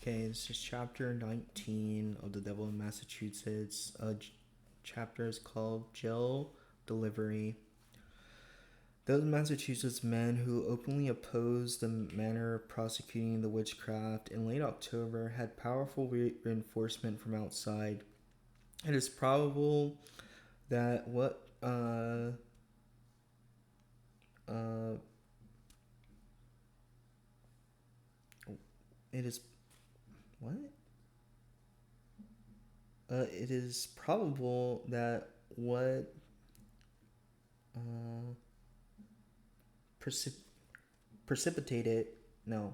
Okay, this is chapter 19 of The Devil in Massachusetts. Chapter is called Jail Delivery. Those Massachusetts men who openly opposed the manner of prosecuting the witchcraft in late October had powerful reinforcement from outside. It is probable that it is what? It is probable that what precip- precipitated no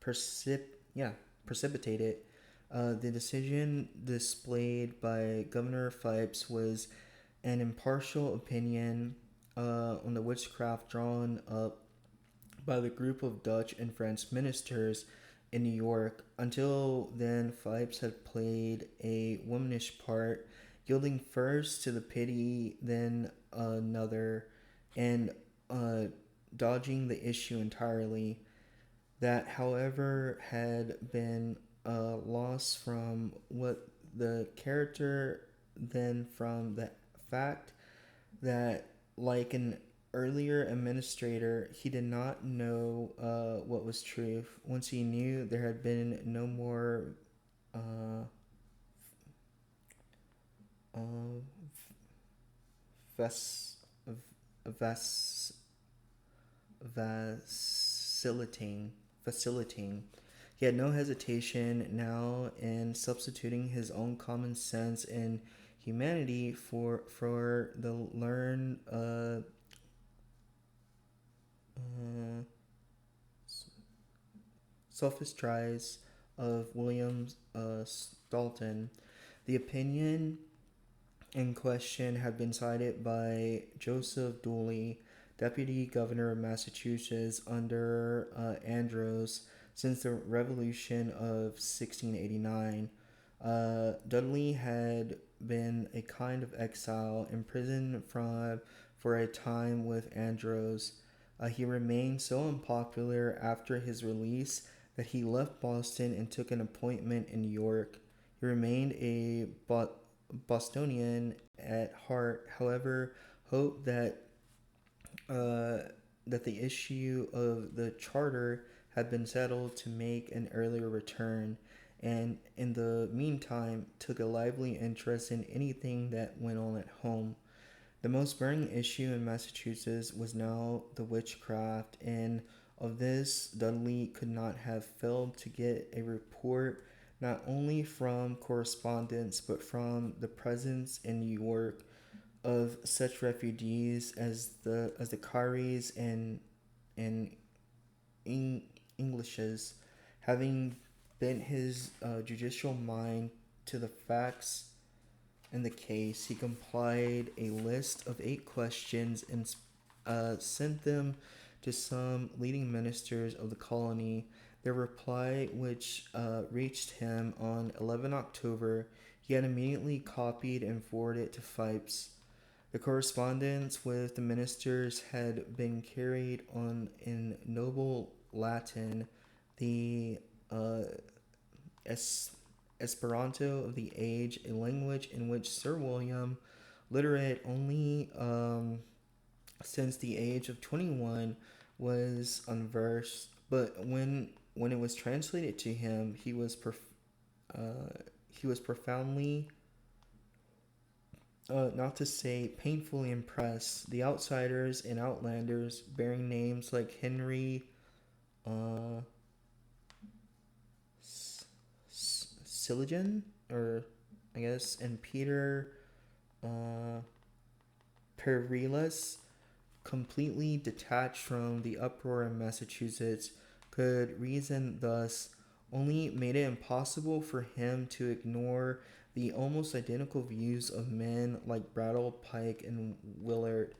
precip yeah precipitated the decision displayed by Governor Phipps was an impartial opinion on the witchcraft drawn up by the group of Dutch and French ministers in New York. Until then, Phipps had played a womanish part, yielding first to the pity, then another, and dodging the issue entirely. That, however, had been lost from what the character, then from the fact that, like an earlier administrator, he did not know what was truth. Once he knew, there had been no more uh, uh, vas- vas- facilitating. He had no hesitation now in substituting his own common sense and humanity for the learned uh, sophistries of William Stoughton. The opinion in question had been cited by Joseph Dooley, Deputy Governor of Massachusetts under Andros, since the Revolution of 1689. Dudley had been a kind of exile, imprisoned for a time with Andros. He remained so unpopular after his release that he left Boston and took an appointment in New York. He remained a Bostonian at heart, however, hoped uh, that the issue of the charter had been settled to make an earlier return, and in the meantime took a lively interest in anything that went on at home. The most burning issue in Massachusetts was now the witchcraft, and of this Dudley could not have failed to get a report not only from correspondents but from the presence in New York of such refugees as the Careys and Englishes. Having bent his judicial mind to the facts in the case, he compiled a list of 8 questions and sent them to some leading ministers of the colony. Their reply, which reached him on 11 October, he had immediately copied and forwarded it to Phipps. The correspondence with the ministers had been carried on in noble Latin, the uh, es- Esperanto of the age, a language in which Sir William, literate only since the age of 21, was unversed. But when it was translated to him, he was profoundly, not to say painfully impressed. The outsiders and outlanders, bearing names like Henry uh, Siligan, or I guess, and Peter uh, Perillas, completely detached from the uproar in Massachusetts, could reason thus, only made it impossible for him to ignore the almost identical views of men like Brattle, Pike, and Willard.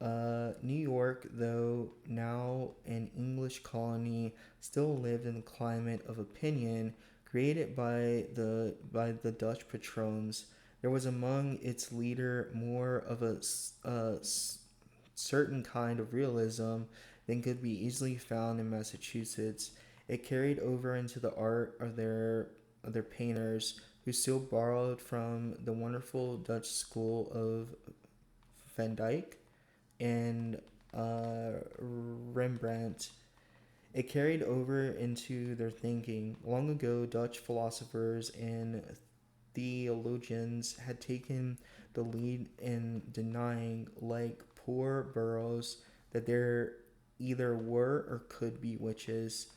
New York, though now an English colony, still lived in the climate of opinion created by the Dutch patrons. There was among its leader more of a certain kind of realism than could be easily found in Massachusetts, It carried over into the art of their painters, who still borrowed from the wonderful Dutch school of Van Dyck and Rembrandt. It carried over into their thinking. Long ago, Dutch philosophers and theologians had taken the lead in denying, like poor Burroughs, that there either were or could be witches.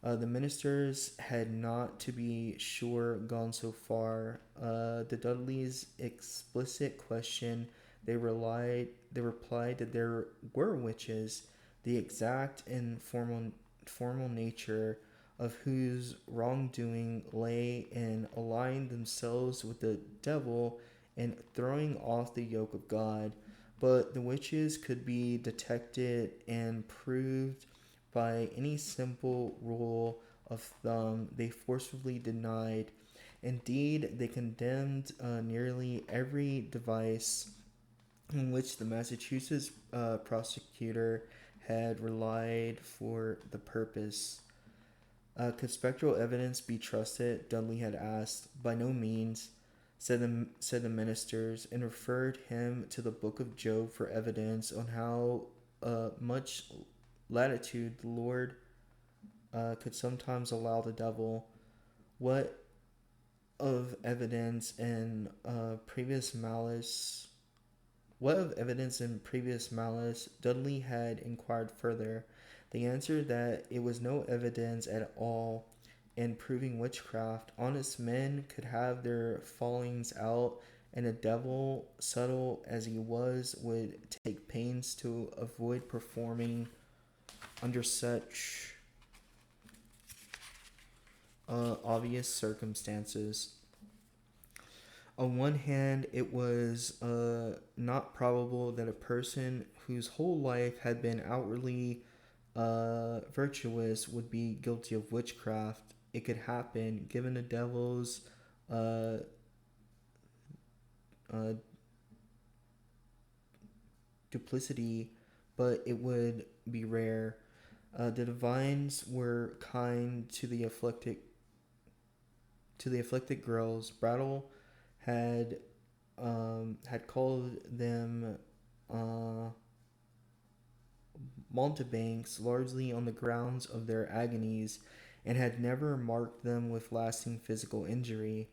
The ministers had not, to be sure, gone so far. The Dudleys' explicit question, they replied that there were witches, the exact and formal nature of whose wrongdoing lay in aligning themselves with the devil and throwing off the yoke of God. But the witches could be detected and proved by any simple rule of thumb. They forcibly denied. Indeed, they condemned nearly every device in which the Massachusetts prosecutor had relied for the purpose. Could spectral evidence be trusted? Dudley had asked. By no means, said the ministers, and referred him to the book of Job for evidence on how much latitude the Lord could sometimes allow the devil. What of evidence in previous malice? What of evidence in previous malice? Dudley had inquired further. They answered that it was no evidence at all in proving witchcraft. Honest men could have their fallings out, and the devil, subtle as he was, would take pains to avoid performing under such obvious circumstances. On one hand, it was not probable that a person whose whole life had been outwardly virtuous would be guilty of witchcraft. It could happen, given the devil's uh, uh, duplicity, but it would be rare. The divines were kind to the afflicted girls. Brattle had had called them uh, mountebanks largely on the grounds of their agonies, and had never marked them with lasting physical injury.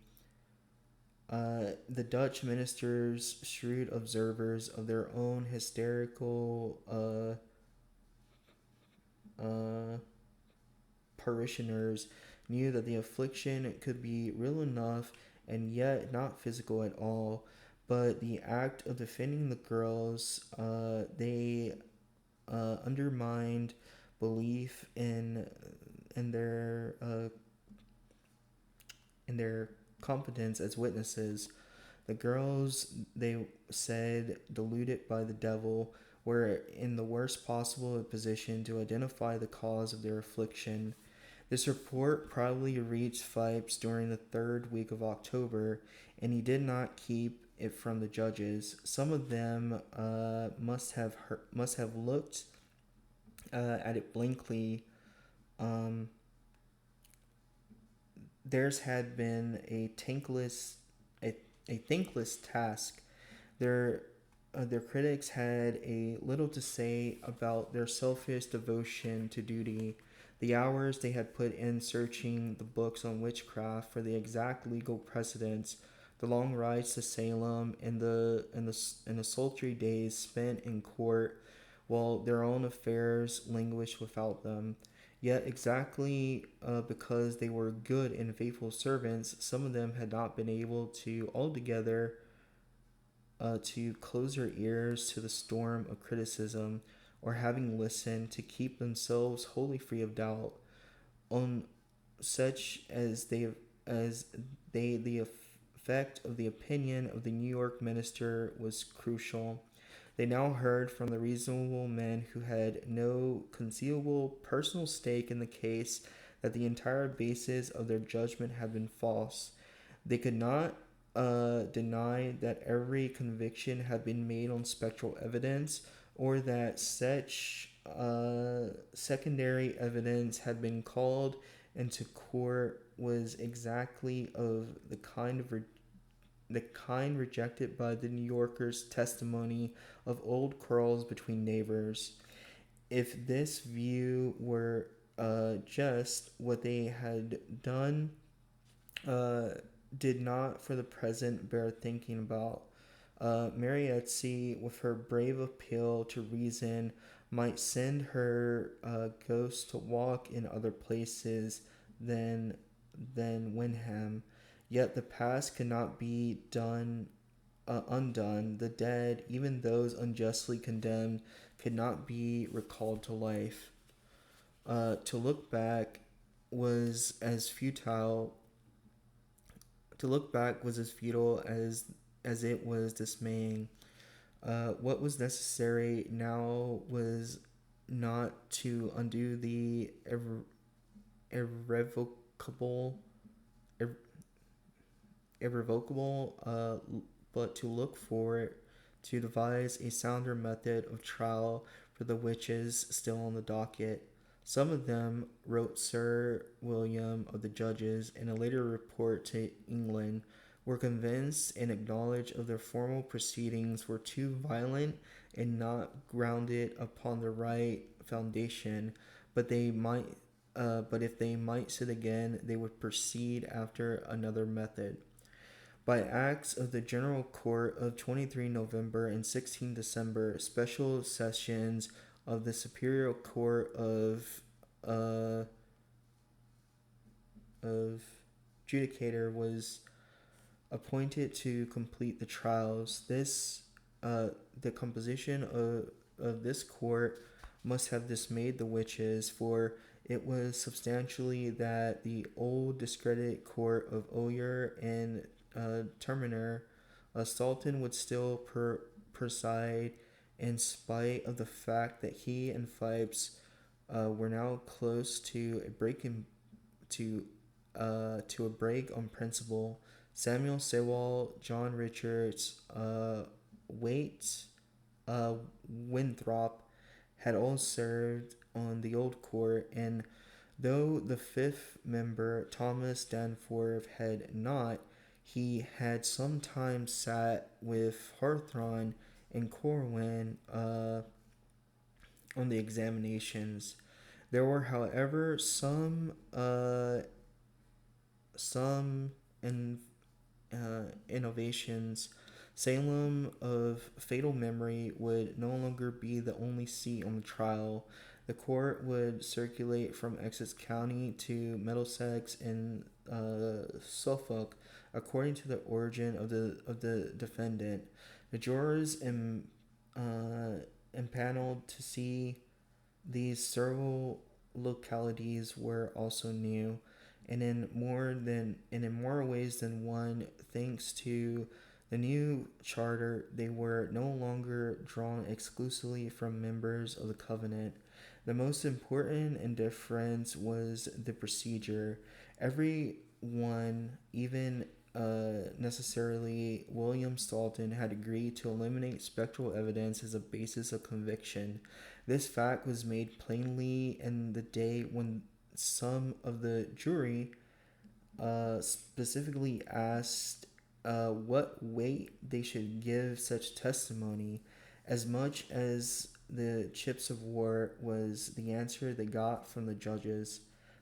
The Dutch ministers, shrewd observers of their own hysterical uh, parishioners, knew that the affliction could be real enough and yet not physical at all. But the act of defending the girls, they undermined belief in their in their competence as witnesses. The girls, they said, deluded by the devil, were in the worst possible position to identify the cause of their affliction. This report probably reached Phipes during the third week of October, and he did not keep it from the judges. Some of them must have looked at it blankly. Um, Theirs had been a thankless task. Their critics had a little to say about their selfish devotion to duty, the hours they had put in searching the books on witchcraft for the exact legal precedents, the long rides to Salem, and the sultry days spent in court while their own affairs languished without them. Yet, exactly because they were good and faithful servants, some of them had not been able to altogether to close their ears to the storm of criticism, or having listened, to keep themselves wholly free of doubt. On such as they the effect of the opinion of the New York minister was crucial. They now heard from the reasonable men who had no conceivable personal stake in the case that the entire basis of their judgment had been false. They could not deny that every conviction had been made on spectral evidence, or that such secondary evidence had been called into court was exactly of the kind rejected by the New Yorker's testimony of old quarrels between neighbors. If this view were just what they had done, uh, did not for the present bear thinking about. Marietzi, with her brave appeal to reason, might send her ghost to walk in other places than Wyndham. Yet the past cannot be undone. The dead, even those unjustly condemned, could not be recalled to life. To look back was as futile. To look back was as futile as it was dismaying. What was necessary now was not to undo the irrevocable, ir- irrevocable, but to look forward to devise a sounder method of trial for the witches still on the docket. Some of them, wrote Sir William of the Judges in a later report to England, were convinced and acknowledged of their formal proceedings were too violent and not grounded upon the right foundation, but but if they might sit again, they would proceed after another method. By acts of the General Court of 23 November and 16 December, special sessions of the Superior Court uh, of Judicator was appointed to complete the trials. The composition of this court must have dismayed the witches, for it was substantially that the old discredited court of Oyer and Terminer, Sultan would still preside in spite of the fact that he and Fipes were now close to a break on principle. Samuel Sewall, John Richards, Waite, Winthrop had all served on the old court, and though the fifth member, Thomas Danforth, had not, he had sometimes sat with Hawthorne and Corwin on the examinations. There were, however, some in, innovations. Salem of fatal memory would no longer be the only seat on the trial. The court would circulate from Essex County to Middlesex and Suffolk, according to the origin of the defendant. The jurors impaneled to see these several localities were also new, and in more ways than one, thanks to the new charter, they were no longer drawn exclusively from members of the covenant. The most important difference was the procedure. Every one, even necessarily William Salton, had agreed to eliminate spectral evidence as a basis of conviction. This fact was made plainly in the day when some of the jury specifically asked what weight they should give such testimony, as much as the chips of war was the answer they got from the judges.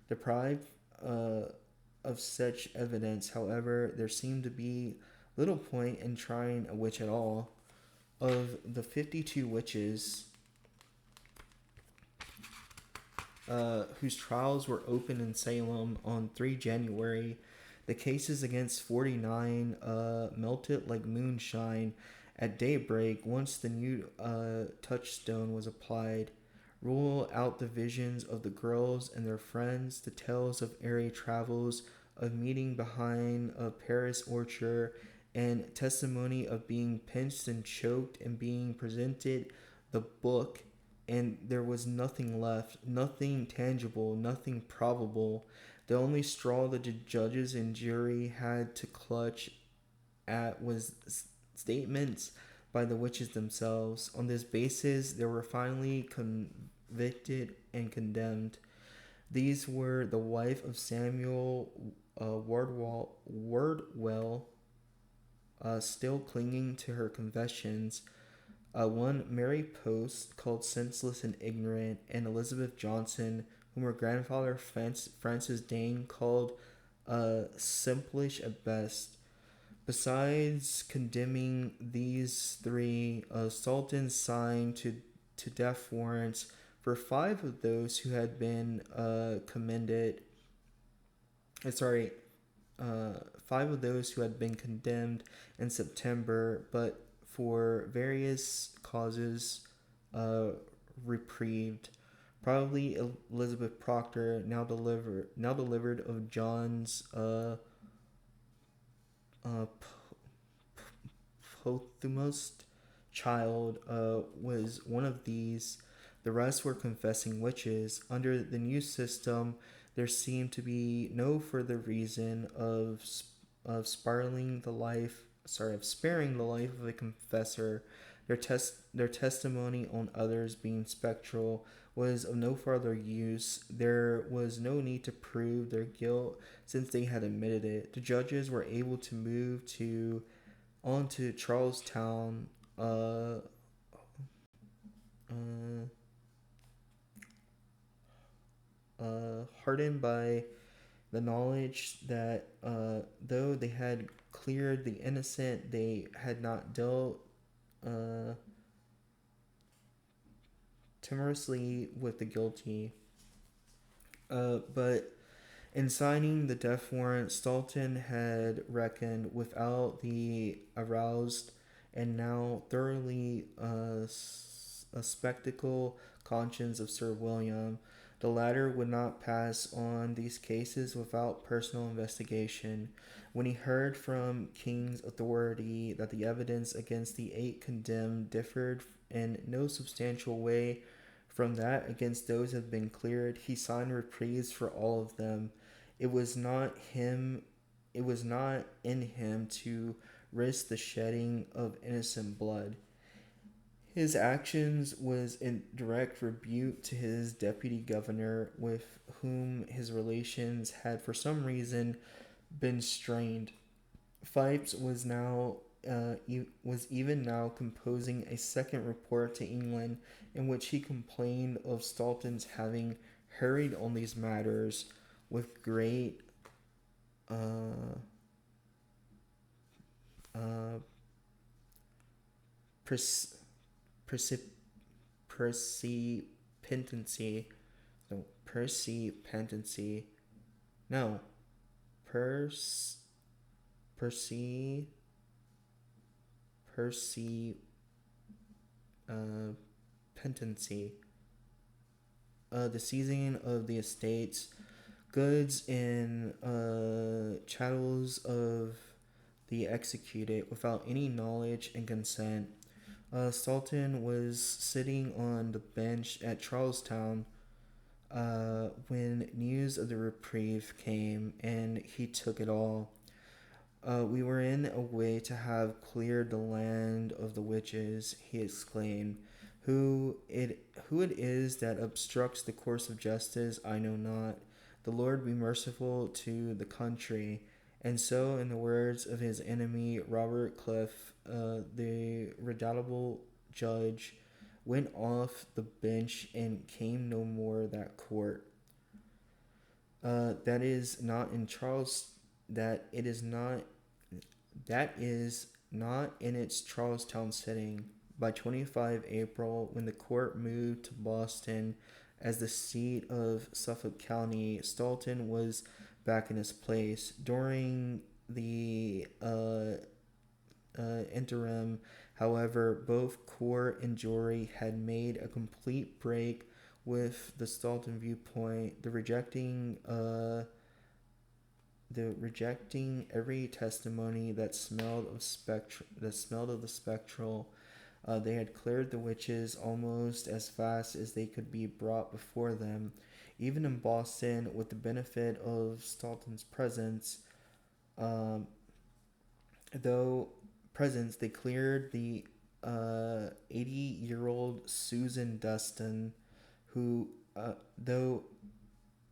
Deprived of such evidence, however, there seemed to be little point in trying a witch at all. Of the 52 witches whose trials were opened in Salem on 3 January, the cases against 49 melted like moonshine at daybreak once the new touchstone was applied. Rule out the visions of the girls and their friends, the tales of airy travels, of meeting behind a Paris orchard, and testimony of being pinched and choked and being presented the book, and there was nothing left, nothing tangible, nothing probable. The only straw that the judges and jury had to clutch at was statements by the witches themselves. On this basis, they were finally convicted, and condemned. These were the wife of Samuel Wardwell, still clinging to her confessions, one Mary Post, called senseless and ignorant, and Elizabeth Johnson, whom her grandfather Francis Dane called simplish at best. Besides condemning these three, Sultan signed to death warrants for five of those who had been commended. Sorry, five of those who had been condemned in September, but for various causes reprieved. Probably Elizabeth Proctor, now delivered of John's uh, posthumous child, was one of these. The rest were confessing witches. Under the new system, there seemed to be no further reason of spiraling the life, of sparing the life of a confessor. Their testimony on others being spectral was of no further use. There was no need to prove their guilt since they had admitted it. The judges were able to move to on to Charlestown, uh, hardened by the knowledge that though they had cleared the innocent, they had not dealt uh, timorously with the guilty. But in signing the death warrant, Stulton had reckoned without the aroused and now thoroughly a spectacle conscience of Sir William. The latter would not pass on these cases without personal investigation. When he heard from King's authority that the evidence against the eight condemned differed in no substantial way from that against those who had been cleared, he signed reprieves for all of them. It was not him it was not in him to risk the shedding of innocent blood. His actions was in direct rebuke to his deputy governor, with whom his relations had for some reason been strained. Phipps was even now composing a second report to England, in which he complained of Stulton's having hurried on these matters with great uh, uh, pres- precip- precipitancy. No, precipitancy. No, pers perci perci uh, pentancy. The seizing of the estates, goods, and chattels of the executed without any knowledge and consent. Sultan was sitting on the bench at Charlestown when news of the reprieve came, and he took it all. We were in a way to have cleared the land of the witches, he exclaimed. Who it is that obstructs the course of justice, I know not. The Lord be merciful to the country. And so, in the words of his enemy Robert Cliff, the redoubtable judge, went off the bench and came no more that court. That is not in Charles. That it is not. That is not in its Charlestown sitting. By 25 April, when the court moved to Boston as the seat of Suffolk County, Stulton was back in his place. During the interim, however, both court and jury had made a complete break with the Stulton viewpoint, the rejecting every testimony that smelled of the spectral. They had cleared the witches almost as fast as they could be brought before them. Even in Boston, with the benefit of Stulton's um, presence, they cleared the 80-year-old Susan Dustin, who, though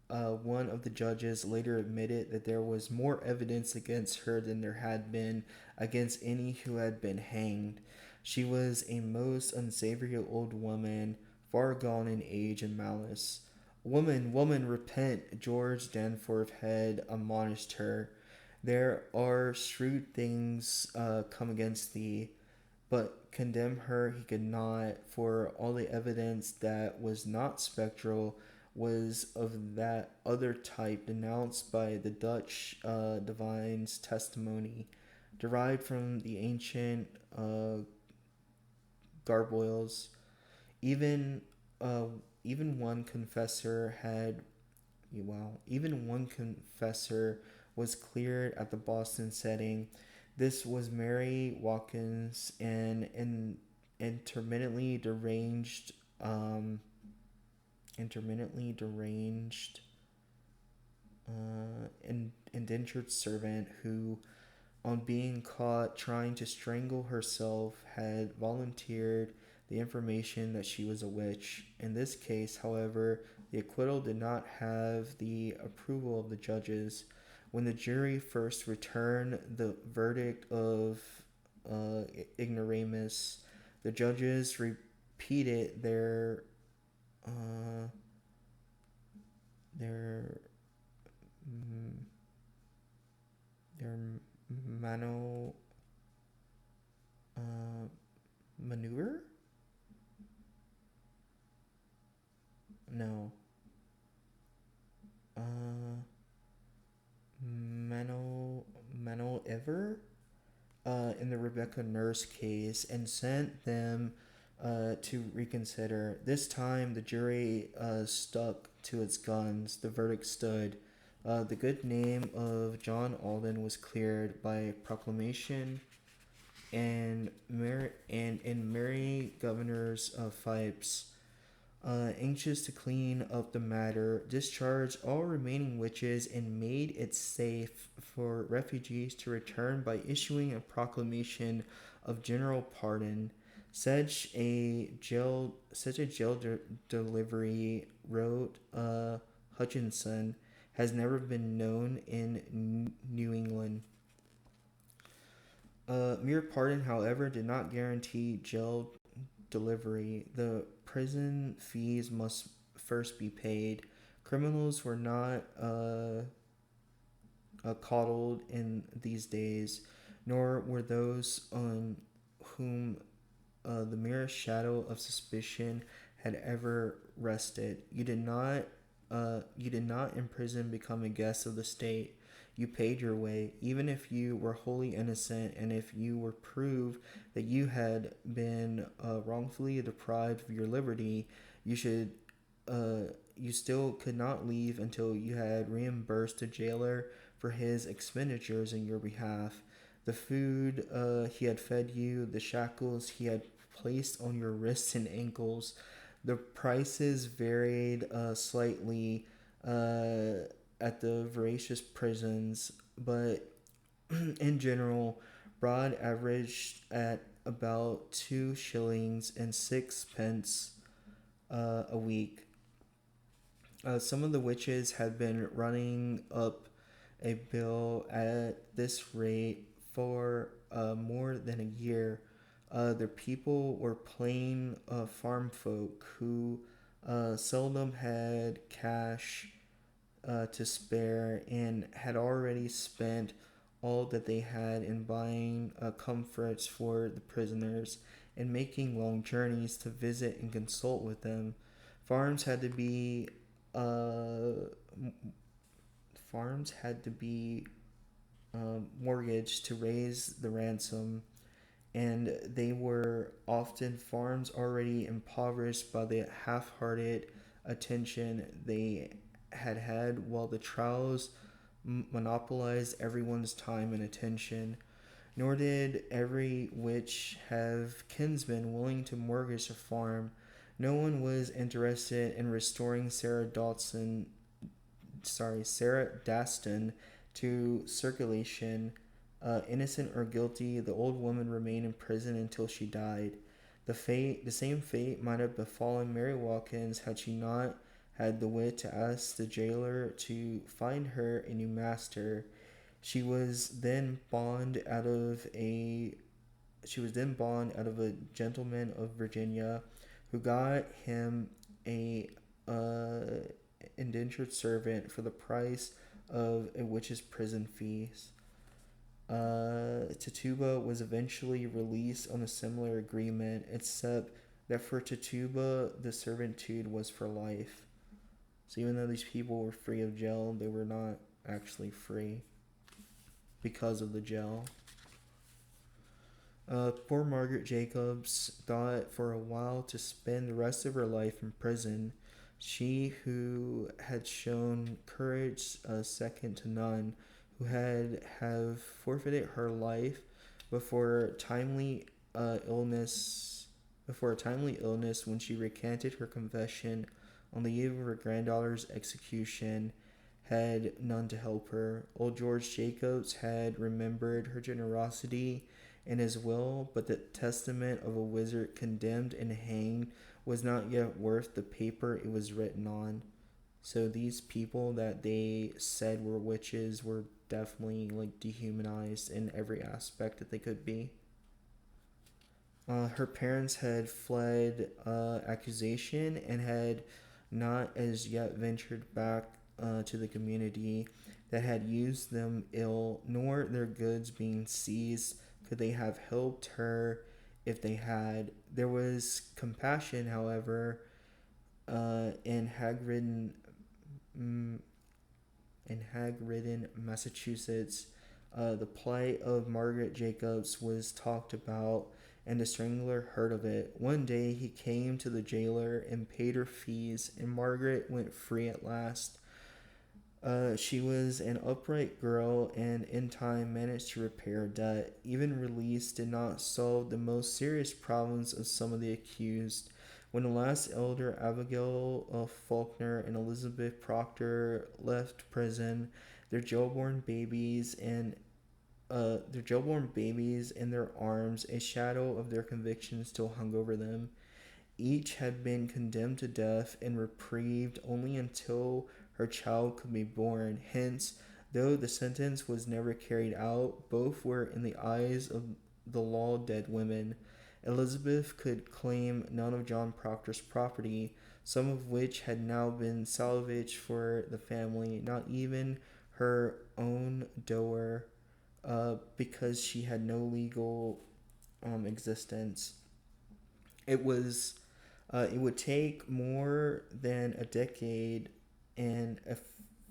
one of the judges later admitted that there was more evidence against her than there had been against any who had been hanged. She was a most unsavory old woman, far gone in age and malice. Woman, woman, repent, George Danforth had admonished her. There are shrewd things come against thee, but condemn her he could not, for all the evidence that was not spectral was of that other type denounced by the Dutch divine's testimony, derived from the ancient gargoyles. Even uh, even one confessor had even one confessor was cleared at the Boston setting. This was Mary Watkins, an intermittently deranged, um, intermittently deranged, indentured servant who, on being caught trying to strangle herself, had volunteered the information that she was a witch. In this case, however, the acquittal did not have the approval of the judges. When the jury first returned the verdict of ignoramus, the judges repeated uh, their mm, their mano uh, maneuver. No, uh, Mano ever in the Rebecca Nurse case and sent them to reconsider. This time, the jury stuck to its guns. The verdict stood. The good name of John Alden was cleared by proclamation, and in Mary Governor's Fipes, anxious to clean up the matter, discharged all remaining witches and made it safe for refugees to return by issuing a proclamation of general pardon. Such a delivery, wrote Hutchinson, has never been known in New England. Mere pardon, however, did not guarantee jail delivery. The prison fees must first be paid. Criminals were not coddled in these days, nor were those on whom the merest shadow of suspicion had ever rested. You did not in prison become a guest of the state. You paid your way, even if you were wholly innocent, and if you were proved that you had been wrongfully deprived of your liberty, you should you still could not leave until you had reimbursed the jailer for his expenditures in your behalf. The food he had fed you, the shackles he had placed on your wrists and ankles. The prices varied slightly at the voracious prisons, but in general, Broad averaged at about 2 shillings and 6 pence a week. Some of the witches had been running up a bill at this rate for more than a year. Their people were plain farm folk who seldom had cash to spare and had already spent all that they had in buying comforts for the prisoners and making long journeys to visit and consult with them. Farms had to be uh, farms had to be mortgaged to raise the ransom, and they were often farms already impoverished by the half-hearted attention they had had while the trials monopolized everyone's time and attention. Nor did every witch have kinsmen willing to mortgage a farm. No one was interested in restoring Sarah Daston to circulation. Innocent or guilty, the old woman remained in prison until she died. The same fate might have befallen Mary Watkins had she not had the wit to ask the jailer to find her a new master. She was then bond out of a she was then bond out of a gentleman of Virginia, who got him a uh, indentured servant for the price of a witch's prison fees. Tituba was eventually released on a similar agreement, except that for Tituba, the servitude was for life. So even though these people were free of jail, they were not actually free because of the jail. Poor Margaret Jacobs thought for a while to spend the rest of her life in prison. She, who had shown courage second to none, who had have forfeited her life before timely illness, before a timely illness when she recanted her confession on the eve of her granddaughter's execution, had none to help her. Old George Jacobs had remembered her generosity in his will, but the testament of a wizard condemned and hanged was not yet worth the paper it was written on. So these people that they said were witches were definitely like dehumanized in every aspect that they could be. Her parents had fled accusation and had not as yet ventured back to the community that had used them ill, nor their goods being seized could they have helped her if they had. There was compassion, however, in hag-ridden Massachusetts. The plight of Margaret Jacobs was talked about, and the strangler heard of it. One day he came to the jailer and paid her fees, and Margaret went free at last. She was an upright girl and in time managed to repay her debt. Even release did not solve the most serious problems of some of the accused. When the last elder, Abigail Faulkner and Elizabeth Proctor, left prison, their jailborn babies and in their arms, a shadow of their conviction still hung over them. Each had been condemned to death and reprieved only until her child could be born. Hence, though the sentence was never carried out, both were in the eyes of the law dead women. Elizabeth could claim none of John Proctor's property, some of which had now been salvaged for the family, not even her own dower, because she had no legal existence. It was it would take more than a decade and a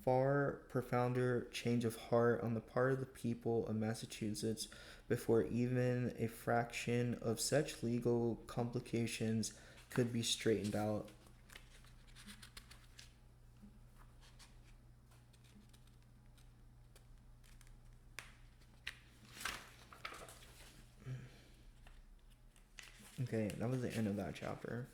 far profounder change of heart on the part of the people of Massachusetts before even a fraction of such legal complications could be straightened out. Okay, that was the end of that chapter.